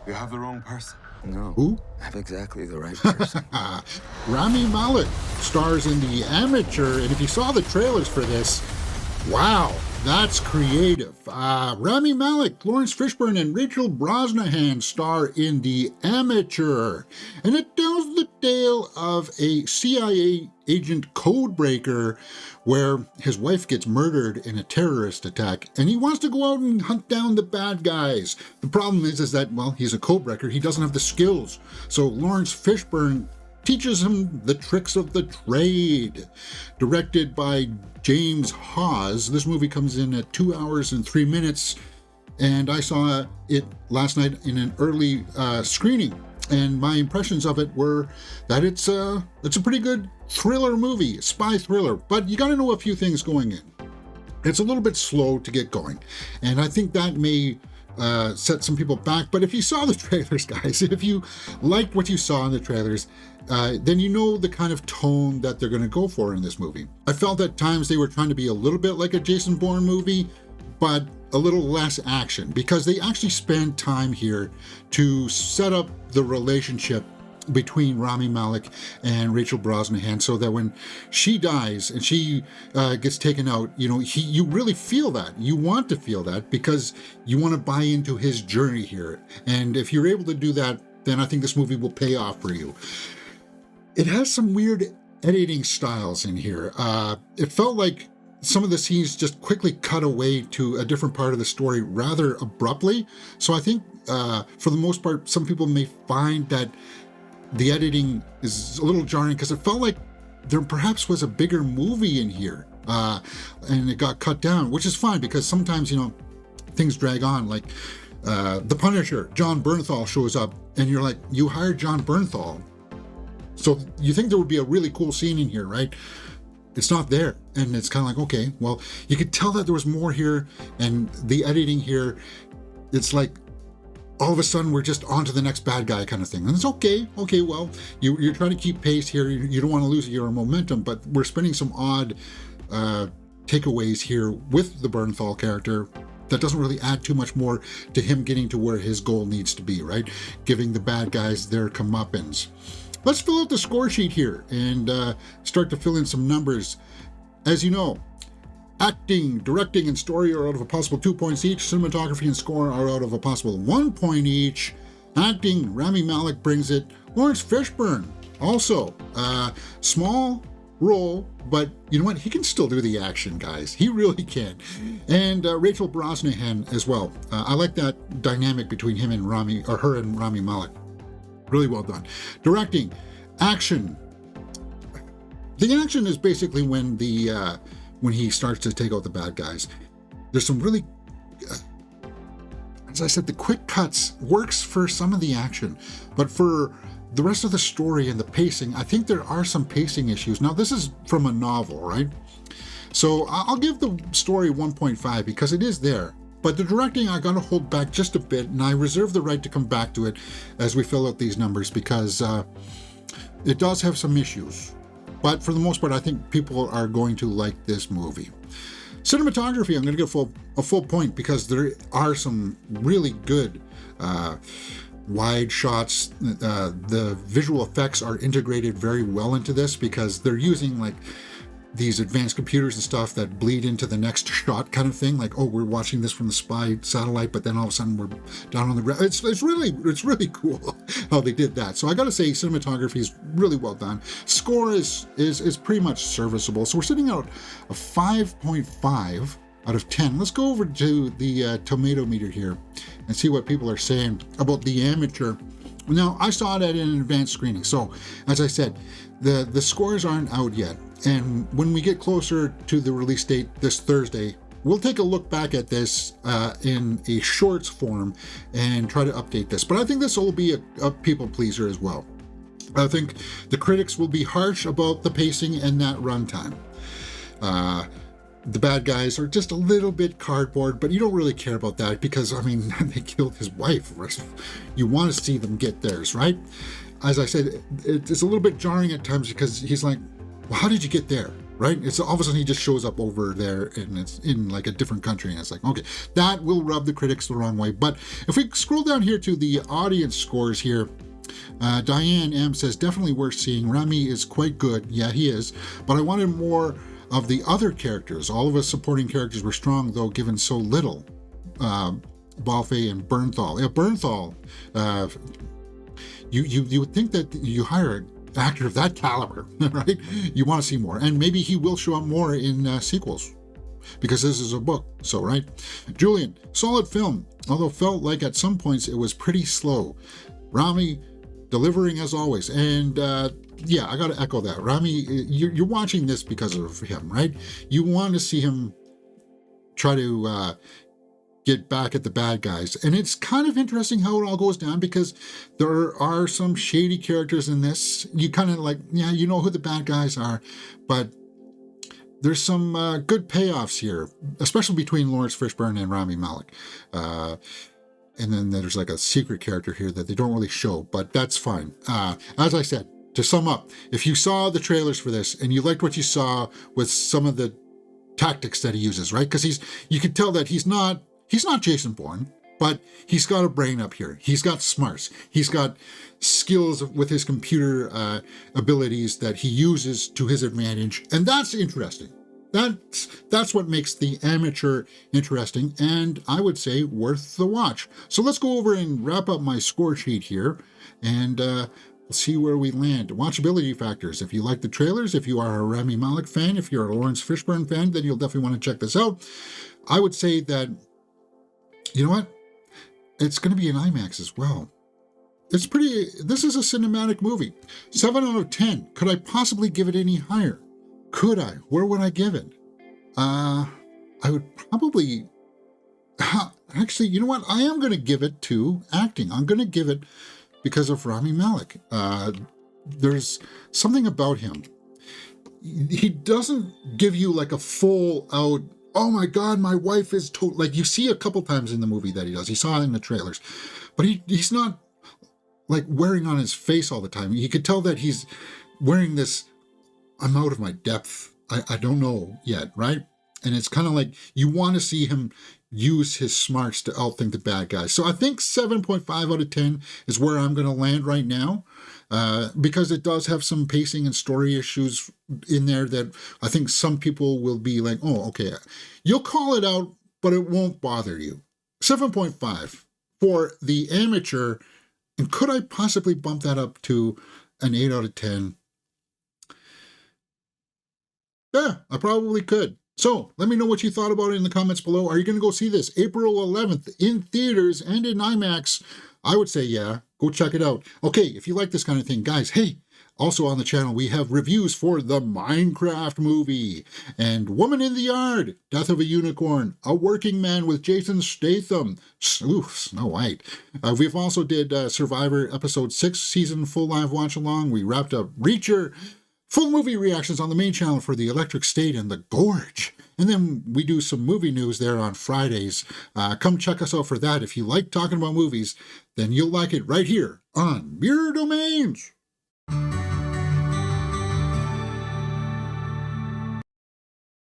You have the wrong person. No. Who? I have exactly the right person. Rami Malek stars in The Amateur, and if you saw the trailers for this, wow, that's creative. Rami Malek, Lawrence Fishburne, and Rachel Brosnahan star in The Amateur, and it tells the tale of a CIA agent codebreaker where his wife gets murdered in a terrorist attack, and he wants to go out and hunt down the bad guys. The problem is that, well, he's a codebreaker. He doesn't have the skills. So Lawrence Fishburne teaches him the tricks of the trade. Directed by James Hawes, this movie comes in at 2 hours and 3 minutes, and I saw it last night in an early screening. And my impressions of it were that it's a pretty good thriller movie, spy thriller, but you got to know a few things going in. It's a little bit slow to get going, and I think that may set some people back. But if you saw the trailers, guys, if you liked what you saw in the trailers, then you know the kind of tone that they're going to go for in this movie. I felt at times they were trying to be a little bit like a Jason Bourne movie, but a little less action, because they actually spend time here to set up the relationship between Rami Malek and Rachel Brosnahan, so that when she dies and she gets taken out, you really feel that. You want to feel that because you want to buy into his journey here. And if you're able to do that, then I think this movie will pay off for you. It has some weird editing styles in here. It felt like some of the scenes just quickly cut away to a different part of the story rather abruptly. So I think for the most part, some people may find that the editing is a little jarring because it felt like there perhaps was a bigger movie in here and it got cut down, which is fine because sometimes, things drag on. Like The Punisher, John Bernthal shows up and you're like, you hired John Bernthal. So you think there would be a really cool scene in here, right? It's not there. And it's kind of like, okay, well, you could tell that there was more here, and the editing here, it's like all of a sudden we're just on to the next bad guy kind of thing. And it's okay, well, you're trying to keep pace here. You don't want to lose your momentum, but we're spending some odd takeaways here with the Bernthal character that doesn't really add too much more to him getting to where his goal needs to be, right? Giving the bad guys their comeuppance. Let's fill out the score sheet here and start to fill in some numbers. As you know, acting, directing, and story are out of a possible 2 points each. Cinematography and score are out of a possible 1 point each. Acting, Rami Malek brings it. Lawrence Fishburne, also. Small role, but you know what? He can still do the action, guys. He really can. And Rachel Brosnahan as well. I like that dynamic between him and her and Rami Malek. Really well done. Directing, action. The action is basically when he starts to take out the bad guys. There's some really, as I said, the quick cuts works for some of the action, but for the rest of the story and the pacing, I think there are some pacing issues. Now, this is from a novel, right? So I'll give the story 1.5 because it is there. But the directing, I got to hold back just a bit, and I reserve the right to come back to it as we fill out these numbers because it does have some issues. But for the most part, I think people are going to like this movie. Cinematography, I'm going to give a full point because there are some really good wide shots. The visual effects are integrated very well into this because they're using like these advanced computers and stuff that bleed into the next shot kind of thing. Like, oh, we're watching this from the spy satellite, but then all of a sudden we're down on the ground. It's really cool how they did that. So I got to say, cinematography is really well done. Score is pretty much serviceable. So we're sitting at a 5.5 out of 10. Let's go over to the tomato meter here and see what people are saying about The Amateur. Now, I saw it at an advanced screening. So as I said, the scores aren't out yet. And when we get closer to the release date this Thursday, we'll take a look back at this in a shorts form and try to update this. But I think this will be a people pleaser as well. I think the critics will be harsh about the pacing and that runtime. The bad guys are just a little bit cardboard, but you don't really care about that because, I mean, they killed his wife. You want to see them get theirs, right? As I said, it's a little bit jarring at times because he's like, well, how did you get there? right? It's all of a sudden he just shows up over there and it's in like a different country, and it's like, okay, that will rub the critics the wrong way. But if we scroll down here to the audience scores here, Diane M says, definitely worth seeing. Rami is quite good. Yeah, he is. But I wanted more of the other characters. All of us supporting characters were strong, though given so little. Balfe and Bernthal. Yeah, Bernthal, you would think that you hire an actor of that caliber, right? You want to see more. And maybe he will show up more in sequels, because this is a book, so right? Julian, solid film, although felt like at some points it was pretty slow. Rami delivering as always. And yeah, I got to echo that. Rami, you're watching this because of him, right? You want to see him try to get back at the bad guys. And it's kind of interesting how it all goes down, because there are some shady characters in this. You kind of like, yeah, you know who the bad guys are, but there's some good payoffs here, especially between Lawrence Fishburne and Rami Malek. And then there's like a secret character here that they don't really show, but that's fine. As I said, to sum up, if you saw the trailers for this and you liked what you saw with some of the tactics that he uses, right? Because you can tell that he's not Jason Bourne, but he's got a brain up here. He's got smarts. He's got skills with his computer abilities that he uses to his advantage. And that's interesting. That's what makes The Amateur interesting, and I would say worth the watch. So let's go over and wrap up my score sheet here, and we'll see where we land. Watchability factors. If you like the trailers, if you are a Rami Malek fan, if you're a Lawrence Fishburne fan, then you'll definitely want to check this out. I would say that, you know what? It's going to be in IMAX as well. This is a cinematic movie. 7 out of 10. Could I possibly give it any higher? Could I? Where would I give it? I would probably... Actually, you know what? I am going to give it to acting. I'm going to give it because of Rami Malek. There's something about him. He doesn't give you like a full out, oh my God, my wife is like you see a couple times in the movie that he does. You saw it in the trailers. But he's not like wearing on his face all the time. You could tell that he's wearing this, I'm out of my depth. I don't know yet, right? And it's kind of like you want to see him use his smarts to outthink the bad guys. So I think 7.5 out of 10 is where I'm going to land right now, because it does have some pacing and story issues in there that I think some people will be like, oh, okay, you'll call it out, but it won't bother you. 7.5 for The Amateur. And could I possibly bump that up to an 8 out of 10? Yeah, I probably could. So let me know what you thought about it in the comments below. Are you going to go see this April 11th in theaters and in IMAX? I would say, yeah, go check it out. Okay, if you like this kind of thing, guys, hey, also on the channel, we have reviews for the Minecraft movie and Woman in the Yard, Death of a Unicorn, A Working Man with Jason Statham, Snow White. We've also did Survivor Episode 6 season full live watch along. We wrapped up Reacher, full movie reactions on the main channel for The Electric State and The Gorge. And then we do some movie news there on Fridays. Come check us out for that. If you like talking about movies, then you'll like it right here on Mirror Domains.